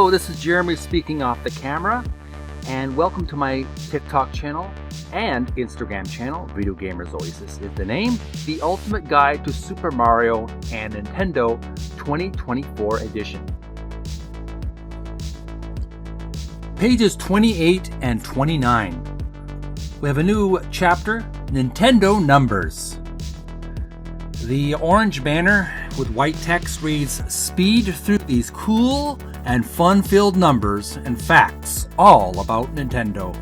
Hello, this is Jeremy speaking off the camera, and welcome to my TikTok channel and Instagram channel, Video Gamers Oasis is the name, the ultimate guide to Super Mario and Nintendo 2024 edition. Pages 28 and 29. We have a new chapter, Nintendo Numbers. The orange banner with white text reads, "Speed through these cool and fun-filled numbers and facts all about Nintendo, ...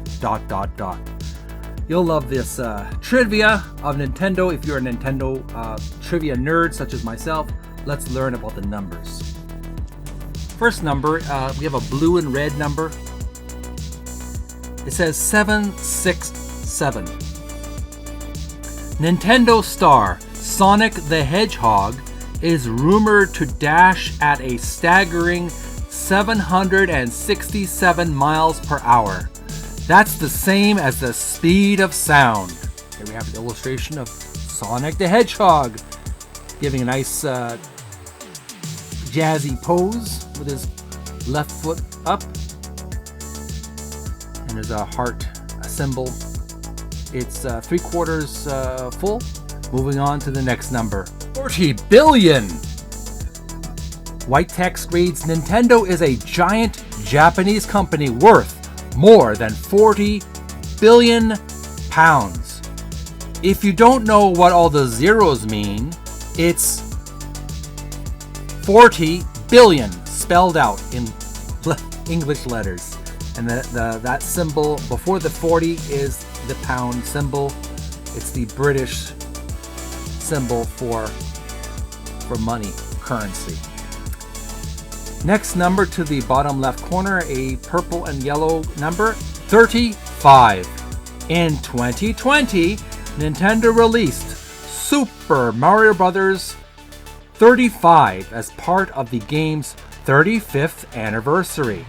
You'll love this trivia of Nintendo. If you're a Nintendo trivia nerd such as myself, let's learn about the numbers. First number, we have a blue and red number. It says 767. Nintendo star Sonic the Hedgehog is rumored to dash at a staggering 767 miles per hour. That's the same as the speed of sound. Here we have an illustration of Sonic the Hedgehog giving a nice jazzy pose with his left foot up. And there's a heart symbol. It's 3/4 full. Moving on to the next number. 40 billion! White text reads, Nintendo is a giant Japanese company worth more than 40 billion pounds. If you don't know what all the zeros mean, it's 40 billion spelled out in English letters. And that symbol before the 40 is the pound symbol. It's the British symbol for money, currency. Next number to the bottom left corner, a purple and yellow number, 35. In 2020, Nintendo released Super Mario Bros. 35 as part of the game's 35th anniversary.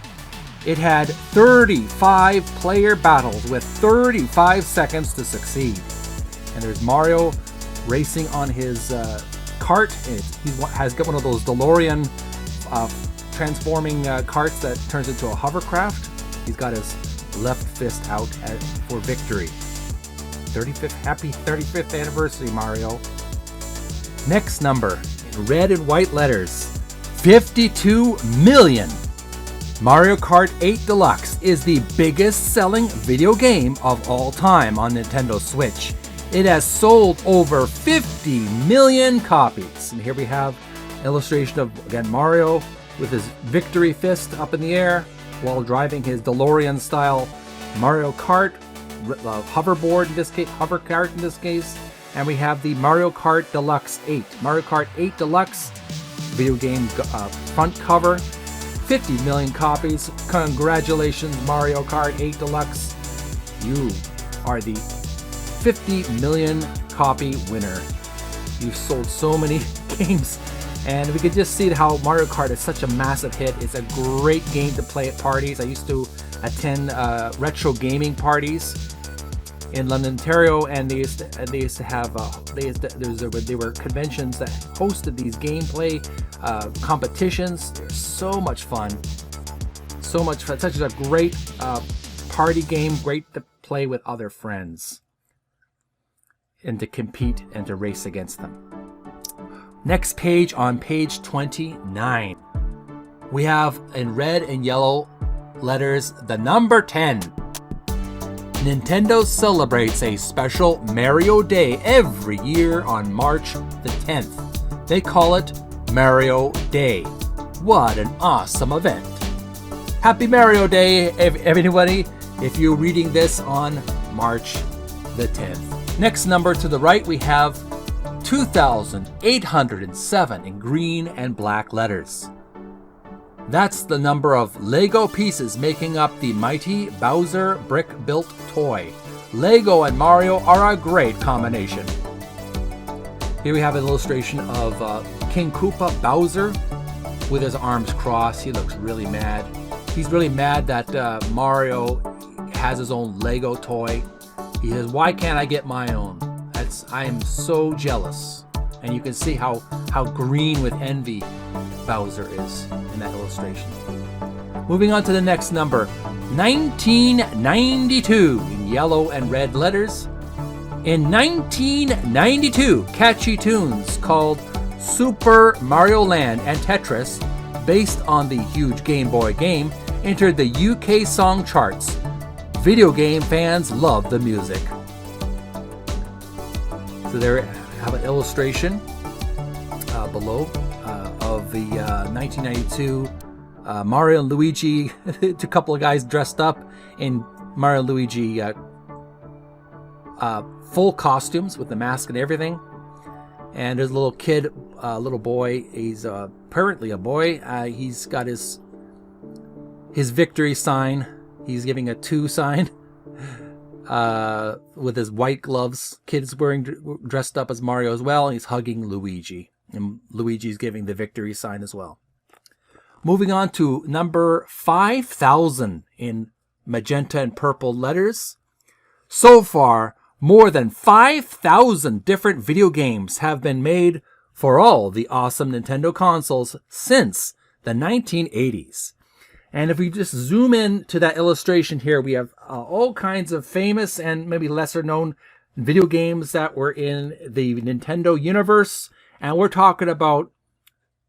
It had 35 player battles with 35 seconds to succeed. And there's Mario racing on his cart. He has got one of those DeLorean transforming carts that turns into a hovercraft. He's got his left fist out for victory. Happy 35th anniversary, Mario. Next number, in red and white letters, 52 million. Mario Kart 8 Deluxe is the biggest selling video game of all time on Nintendo Switch. It has sold over 50 million copies. And here we have an illustration of, again, Mario with his victory fist up in the air while driving his DeLorean-style Mario Kart hoverboard in this case, hover kart in this case. And we have the Mario Kart Deluxe 8. Mario Kart 8 Deluxe video game front cover, 50 million copies. Congratulations, Mario Kart 8 Deluxe. You are the 50 million copy winner. You've sold so many games, and we could just see how Mario Kart is such a massive hit. It's a great game to play at parties. I used to attend retro gaming parties in London, Ontario, and they used to have there were conventions that hosted these gameplay competitions. They're so much fun. Such a great party game, great to play with other friends and to compete and to race against them. Next page, on page 29, we have in red and yellow letters the number 10. Nintendo celebrates a special Mario Day every year on March the 10th. They call it Mario Day. What an awesome event. Happy Mario Day, everybody, if you're reading this on March the 10th. Next number to the right, we have 2,807 in green and black letters. That's the number of Lego pieces making up the mighty Bowser brick-built toy. Lego and Mario are a great combination. Here we have an illustration of King Koopa Bowser with his arms crossed. He looks really mad. He's really mad that Mario has his own Lego toy. He says, "Why can't I get my own? I am so jealous." And you can see how green with envy Bowser is in that illustration. Moving on to the next number, 1992 in yellow and red letters. In 1992, catchy tunes called Super Mario Land and Tetris, based on the huge Game Boy game, entered the UK song charts. Video game fans love the music. So there we have an illustration below of the 1992 Mario and Luigi, a couple of guys dressed up in Mario and Luigi full costumes with the mask and everything. And there's a little kid, little boy. He's apparently a boy. He's got his victory sign. He's giving a 2 sign with his white gloves. Kid's dressed up as Mario as well. He's hugging Luigi. And Luigi's giving the victory sign as well. Moving on to number 5,000 in magenta and purple letters. So far, more than 5,000 different video games have been made for all the awesome Nintendo consoles since the 1980s. And if we just zoom in to that illustration here, we have all kinds of famous and maybe lesser known video games that were in the Nintendo universe. And we're talking about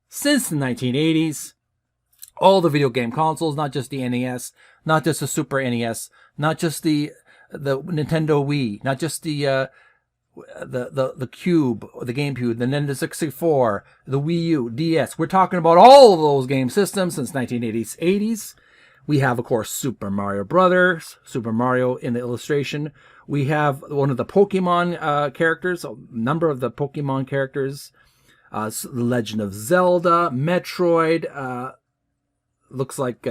since the 1980s, all the video game consoles, not just the NES, not just the Super NES, not just the Nintendo Wii, not just the Cube, or the GameCube, the Nintendo 64, the Wii U, DS. We're talking about all of those game systems since 1980s. We have, of course, Super Mario Brothers, Super Mario in the illustration. We have one of the Pokemon characters, a number of the Pokemon characters, The Legend of Zelda, Metroid, looks like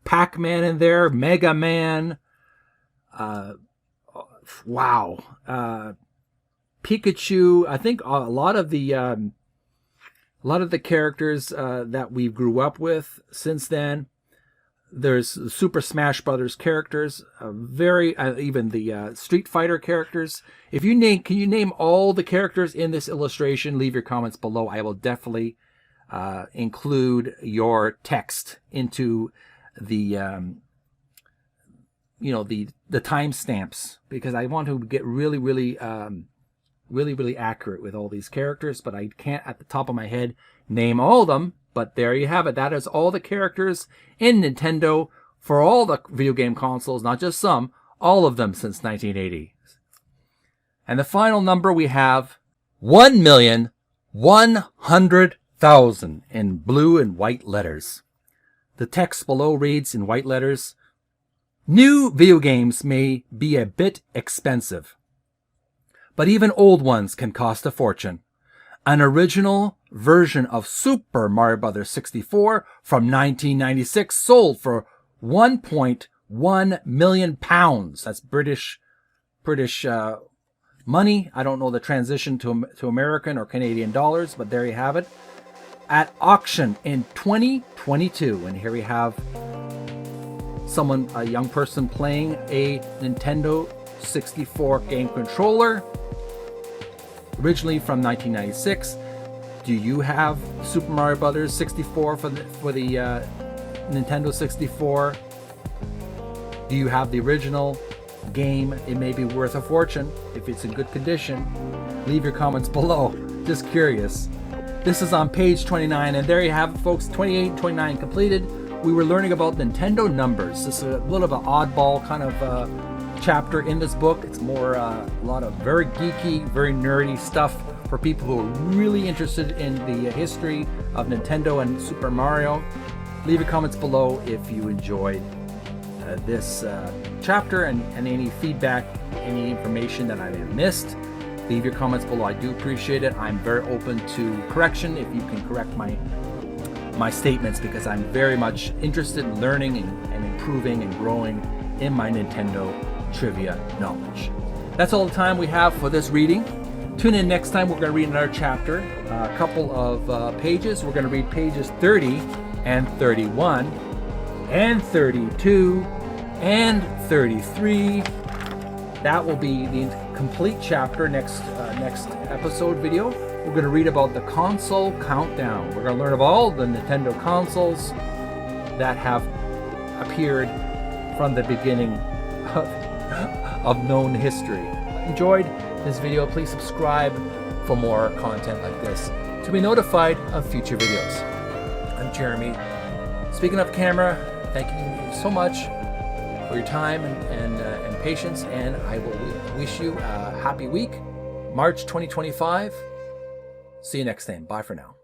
Pac-Man in there, Mega Man. Wow. Pikachu. I think a lot of the characters that we grew up with since then. There's Super Smash Brothers characters, even the Street Fighter characters. Can you name all the characters in this illustration? Leave your comments below. I will definitely include your text into the the timestamps, because I want to get really accurate with all these characters, but I can't at the top of my head name all of them. But there you have it. That is all the characters in Nintendo for all the video game consoles, not just some, all of them since 1980. And the final number we have 1,100,000 in blue and white letters. The text below reads in white letters, "New video games may be a bit expensive, but even old ones can cost a fortune. An original version of Super Mario Bros. 64 from 1996 sold for £1.1 million. That's British money. I don't know the transition to American or Canadian dollars, but there you have it. At auction in 2022. And here we have a young person playing a Nintendo 64 game controller, originally from 1996. Do you have Super Mario Bros. 64 for the Nintendo 64? Do you have the original game? It may be worth a fortune if it's in good condition. Leave your comments below. Just curious. This is on page 29, and there you have it, folks. 28 and 29 completed. We were learning about Nintendo numbers. This is a little bit of an oddball kind of chapter in this book. It's more a lot of very geeky, very nerdy stuff for people who are really interested in the history of Nintendo and Super Mario. Leave your comments below if you enjoyed this chapter and any feedback, any information that I may have missed. Leave your comments below. I do appreciate it. I'm very open to correction if you can correct my statements, because I'm very much interested in learning and improving and growing in my Nintendo trivia knowledge. That's all the time we have for this reading. Tune in next time. We're going to read another chapter, a couple of pages. We're going to read pages 30 and 31 and 32 and 33. That will be the complete chapter next episode video. We're going to read about the console countdown. We're going to learn about all the Nintendo consoles that have appeared from the beginning of known history. Enjoyed this video, please subscribe for more content like this to be notified of future videos. I'm Jeremy. Speaking of camera, thank you so much for your time and patience, and I will wish you a happy week, March 2025. See you next time. Bye for now.